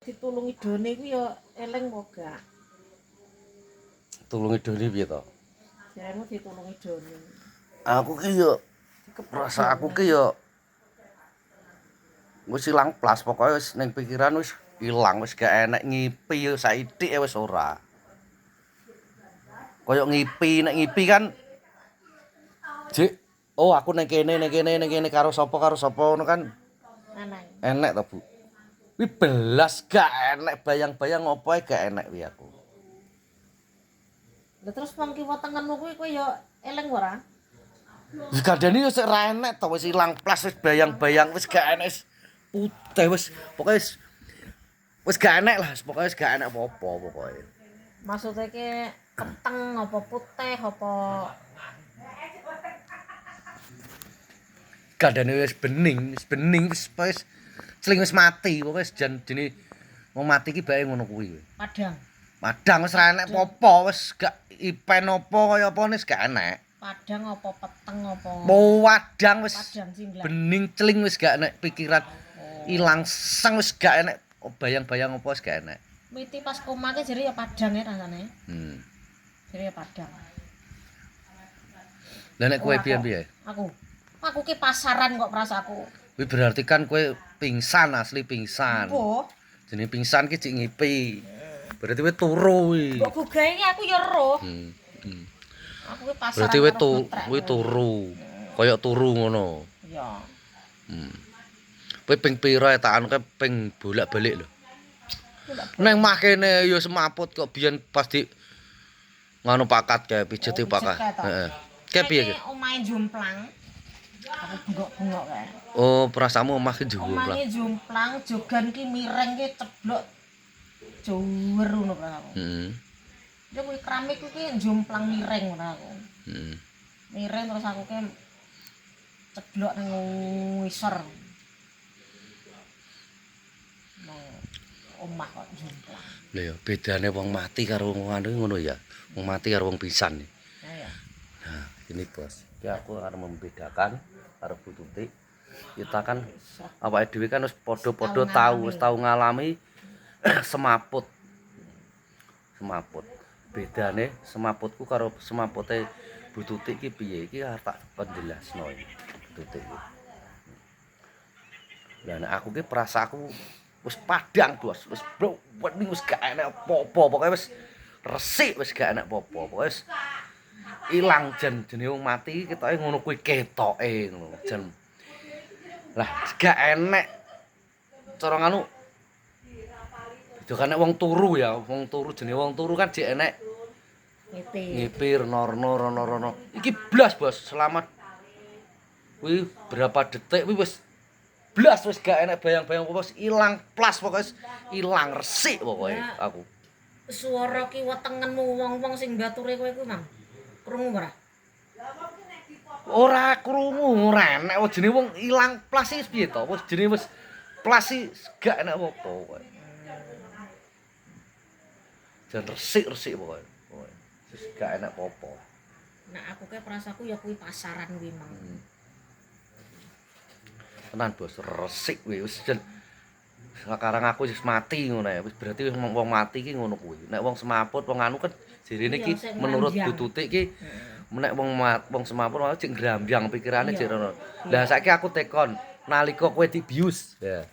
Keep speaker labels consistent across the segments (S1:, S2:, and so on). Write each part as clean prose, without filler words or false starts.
S1: ditulungi done iku ya eling kok gak.
S2: Tulungi doni piye to?
S1: Jaremu ditulungi done.
S2: Aku ki yo rasa aku ki yo wis ilang plas pokoke wis ning pikiran wis ilang wis gak enek ngipi yo saithik wis ora. Kayak nek ngipi kan Jik, oh aku ning kene karo sapa ngono kan
S1: Anang.
S2: enek to, Bu. Wi belas gak enek bayang-bayang opo ae gak enek wi aku.
S1: Lah terus wong kiwa tengenmu kuwi kowe ya eling ora?
S2: Wis gandane wis ora enek to wis ilang plas wis bayang-bayang wis gak enek wis putih wis pokoke wis gak enek lah pokoke wis gak enek apa-apa pokoke.
S1: Maksudnya ke peteng apa putih apa
S2: Gandane wis bening wis celing wis mati pokoke wis jan dene wong mati ki bae ngono kuwi.
S1: padang.
S2: Madang wis ra enek apa-apa wis gak ipen apa kaya apa wis gak enek.
S1: Padang apa peteng apa?
S2: Wadang wis
S1: Padang singlah.
S2: bening celing wis gak enek pikiran ilang sang wis gak enek bayang-bayang apa wis gak enek.
S1: Miti pas komake jare ya padang ya rasane. Jare ya padang.
S2: Lah nek kowe piye-piye?
S1: Aku ki pasaran kok prasaku.
S2: Kuwi berarti kan kowe pingsan asli pingsan.
S1: Apa?
S2: Jenenge pingsan ki cik ngipi. Berarti kowe turu kuwi.
S1: Kok gugahe ki aku ya roh. Aku ki pasaran.
S2: Berarti kowe turu. Kaya turu ngono.
S1: Iya.
S2: Kowe ping pira etakan kowe ping bolak-balik lho. Neng mah kene ya semaput kok biyen pas di nganu pakat kae pijeti pakat. Heeh. Kae piye ki?
S1: Omahe jomplang. Aku bengok-bengok kae.
S2: Oh, perasamu omah ki jomplang.
S1: Omahe jomplang, jogan ki mireng ki ceblok jower ngono aku. Ya kuwi keramik ki jomplang mireng ngono aku. Mireng terus aku ki ceblok nang ngisor. Omah kok jomplang.
S2: Lha ya bedane wong mati karo wong anu ngono ya. Wong mati karo wong pisan.
S1: Ya.
S2: Nah, ini Bos. Ya aku akan membedakan karo Bu Tutik. Kita kan awake dhewe kan wis padha-padha wis tau ngalami semaput. Semaput. Bedane semaputku karo semapute Bu Tutik ki piye? Iki arep tak penjelasno iki. Bu Tutik. Lah nek aku ki perasaanku wis padang, Bos. Wis wening wis gak enek apa-apa. Pokoke wis resik wis gak enek apa-apa. Pokoke wis ilang jan jenenge wong mati ketoke ngono kuwi ketoke ngono jan. Lah gak enek cara nganu. Beda nek wong turu ya, wong turu jenenge wong turu kan jek enek ngipir rono. Iki blas, Bos. Selamat kuwi berapa detik kuwi wis blas wis gak enek bayang-bayang apa wis ilang plas pokoke wis ilang resik pokoke aku.
S1: Suara ki wetengenmu wong-wong sing bature kowe kuwi, Mang. Krungu ora?
S2: Ora krungu, ora enek jenenge wong ilang plas iki piye to? Wis jenenge wis plas iki gak enek apa-apa pokoke. Jan resik-resik pokoke. Wis gak enek apa-apa.
S1: Nah, aku ke perasaku ya kuwi pasaran kuwi, Mang.
S2: Tenan Bos, resik kuwi wis jan sekarang aku wis mati ngono ya. Wis berarti wong mati ki ngono kuwi. Nek wong semaput wong anu kan jirine ki menurut Bu Tutik ki nek wong semaput malah cek ngrambyang pikirane cek ngono. Lah saiki aku tekon nalika kowe dibius. Ya.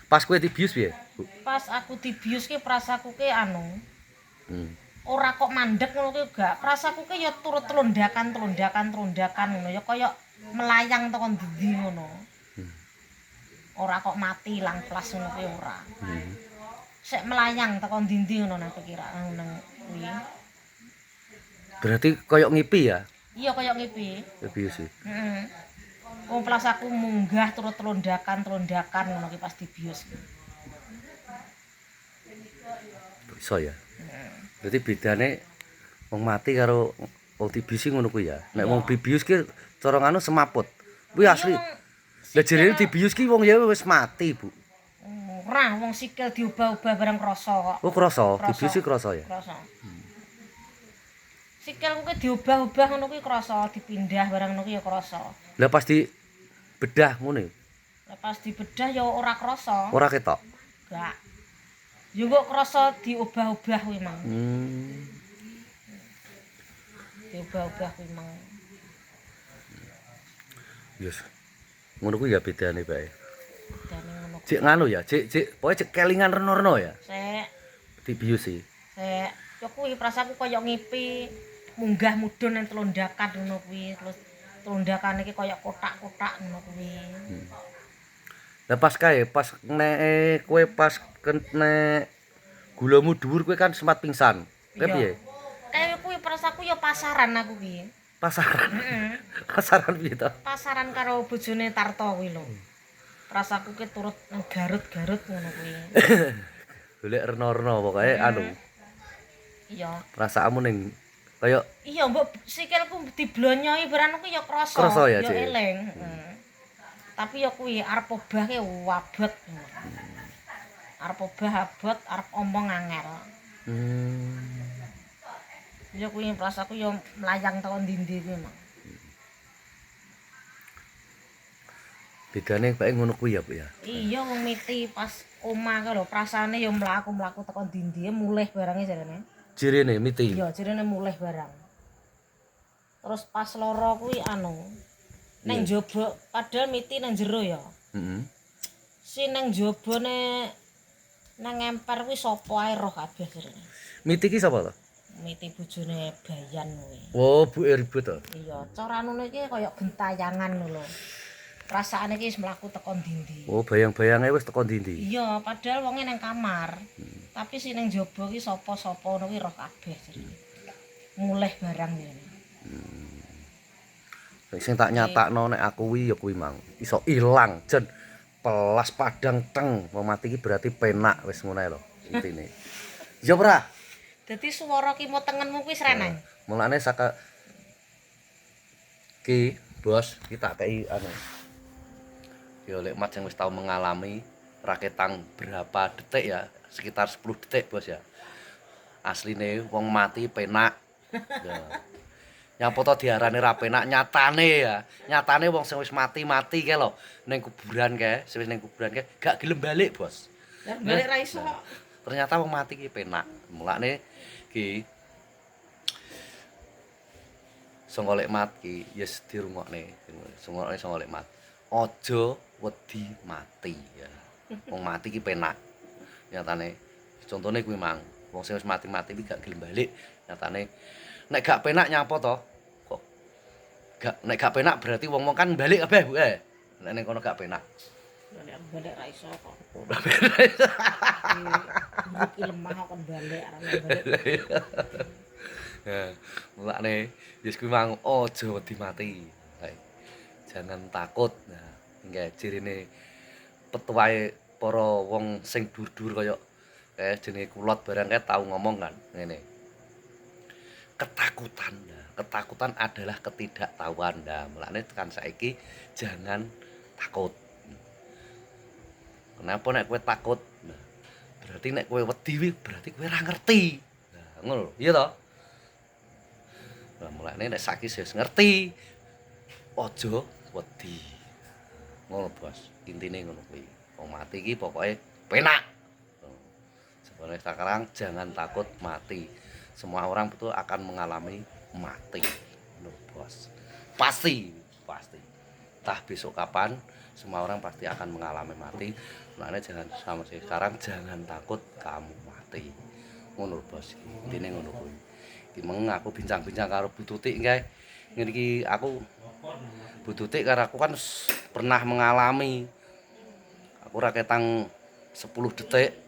S2: Pas kowe dibius piye?
S1: Pas aku dibius ki perasaku ki anu. Ora kok mandek ngono ki gak. Perasaku ki ya turut telondakan ngono ya kaya melayang tekan ndi ngono. Ora kok mati ilang plas ngono ki ora. Sek melayang tekan ndi ngono nang pikiran nang kuwi.
S2: Berarti koyo ngipi ya?
S1: Iya koyo ngipi.
S2: Bius sih.
S1: Heeh. Wong plas aku munggah turut telondakan ngono ki pas dibius.
S2: Iso ya. Berarti bedane wong mati karo wong dibius ngono kuwi ya. Nek wong dibius ki cara nganu semaput. Kuwi asli. Lah jerene dibius ki wong ya wis mati, Bu.
S1: Ora, wong sikil diubah-ubah bareng krasa kok.
S2: Oh, krasa. Dibius ki krasa ya.
S1: Krasa. Sikil kuwi diubah-ubah ngono kuwi krasa, dipindah bareng ngono kuwi ya krasa.
S2: Lah pas di bedah ngono.
S1: Lah pas dibedah ya ora krasa.
S2: Ora ketok.
S1: Gak. Yo kok krasa diubah-ubah kuwi mang. Diubah-ubah kuwi mang.
S2: Yes. Ngono kuwi ya bedane bae.
S1: Bedane ngono kuwi.
S2: Cek nganu ya, pokoke cek kelingan reno-reno ya.
S1: Sek
S2: Dibiusi.
S1: yo kuwi prasaku kaya ngipi munggah mudhun nang telondakan ngono kuwi. Terus telondakan iki kaya kotak-kotak ngono kuwi.
S2: Lah pas nek kowe pas nek gulamu dhuwur kowe kan sempat pingsan. Kowe piye?
S1: Kayak kuwi prasaku ya pasaran aku kuwi.
S2: Pasaran.
S1: Heeh.
S2: Pasaran piye to?
S1: Pasaran karo bojone Tarto kuwi lho. Prasaku ki turut nang Garut-Garut ngono kuwi.
S2: Golek reno-reno pokoke anu.
S1: Iya.
S2: Perasaanmu ning kaya
S1: Iya, mbok sikilku diblonyoi barang kuwi ya krasa.
S2: Krasa ya,
S1: Ya
S2: Cik?
S1: eling, Tapi ya kuwi arep obah ki wabot. Arep obah abot, arep omong angel. Ya kuwi prasaku ya mlayang tekan ndi-ndi kuwi mah.
S2: bedane bae ngono kuwi ya, Bu ya.
S1: Iya wong miti pas omah ka lho prasane ya mlaku-mlaku tekan ndi-ndi mulih barange jarane.
S2: Jirene miti.
S1: Iya, jirene mulih barang. Terus pas loro kuwi anu nang njaba padahal miti nang jero ya.
S2: Heeh.
S1: Si nang njabane nang emper kuwi sapa ae roh kabeh jarane.
S2: Miti ki sapa to?
S1: Miti bojone Bayan kuwi.
S2: Oh, Bu ribut to.
S1: Iya, cara anune iki kaya gentayangan lho. Perasaane iki wis mlaku tekan ndi-ndi.
S2: Oh, bayang-bayange wis teko ndi-ndi.
S1: Iya, padahal wonge nang kamar. Tapi si nang njaba ki sapa-sapa ngono kuwi roh kabeh jarane. Mulih barang ngene.
S2: Sing tak nyatakno nek aku kuwi ya kuwi mang. Iso ilang jen pelas padang teng. Wong mati iki berarti penak wis ngono ae lho intine. Ya ora?
S1: Dadi swara ki motengenmu kuwi sreneng.
S2: Mulane saka ki bos kita kei anu. Ya lek mat sing wis tau mengalami raketang berapa detik ya, sekitar 10 detik bos ya. Asline wong mati penak. Ya. Nyapa to diarani ra penak nyatane ya. Nyatane wong sing wis mati-mati kae lho ning kuburan kae, sing wis ning kuburan kae gak gelem balik, Bos.
S1: Lah balik ra iso.
S2: Ternyata wong mati ki penak. Mulane ki Songgolek mat ki yes dirungokne. Songgolek mat. Aja wedi mati ya. Wong mati ki penak. Nyatane contone kuwi mang. Wong sing wis mati-mati iki gak gelem balik. Nyatane nek gak penak nyapa to? Kok nek gak penak berarti wong-wong kan balik kabeh, Bu. Nek ning kono gak penak.
S1: Nek balik ra iso kok. Iki lemah kon balik arane balik.
S2: Ya, mulane yes kuwi mang aja wedi mati. Jangan takut. Nah, nggih jirine petuae para wong sing dur-dur kaya jenenge kulot barang kae tau ngomong kan ngene. Ketakutan adalah ketidaktahuan. Nah, mulane tekan saiki jangan takut. Kenapa nek kowe takut? Nah, berarti nek kowe wedi berarti kowe ora ngerti. Nah, ngono lho, iya to? Lah mulane nek saiki wis ngerti, aja wedi. Ngono, Bos. Intine ngono kuwi. Wong mati iki pokoke penak. Sebenarnya sekarang jangan takut mati. Semua orang betul akan mengalami mati. Loh, Bos. Pasti. Entah besok kapan, semua orang pasti akan mengalami mati. Makanya jangan sama sekarang jangan takut kamu mati. Ngono, Bos. Intine ngono kuwi. Iki meng aku bincang-bincang karo Bu Tutik kae. Ngene iki aku Bu Tutik karo aku kan pernah mengalami. Aku raketang 10 detik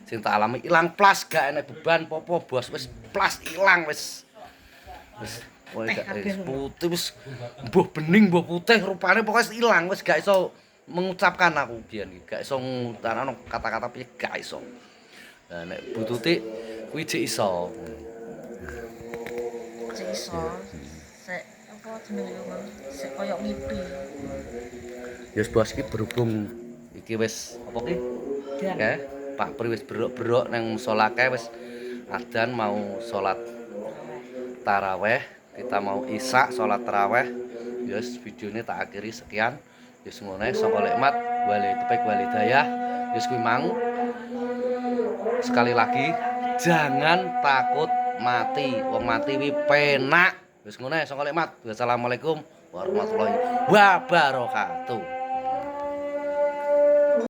S2: sing tak alami ilang plas gak enek beban popo Bos wis plas ilang wis putih wis mbuh bening mbuh putih rupane pokoke ilang wis gak iso mengucapkan aku biyen gak iso ngucapno kata-kata piye gak iso. Lah nek Bu Tutik kuwi jek iso.
S1: Cek iso. Sek apa jenenge Mang? Sek koyo ngipi.
S2: Ya Bos iki berhubung iki wis apa ki? Ya. Pak Pri wis berok-berok nang musala kae wis adzan mau salat taraweh, kita mau isya salat taraweh. Yes, videonya tak akhiri sekian. Yes ngono ae saka lekmat wali tepek wali dayah. Yes kuwi mang. Sekali lagi, jangan takut mati. Wong mati wi penak. Wis ngono ae saka Mat. Wassalamualaikum warahmatullahi wabarakatuh.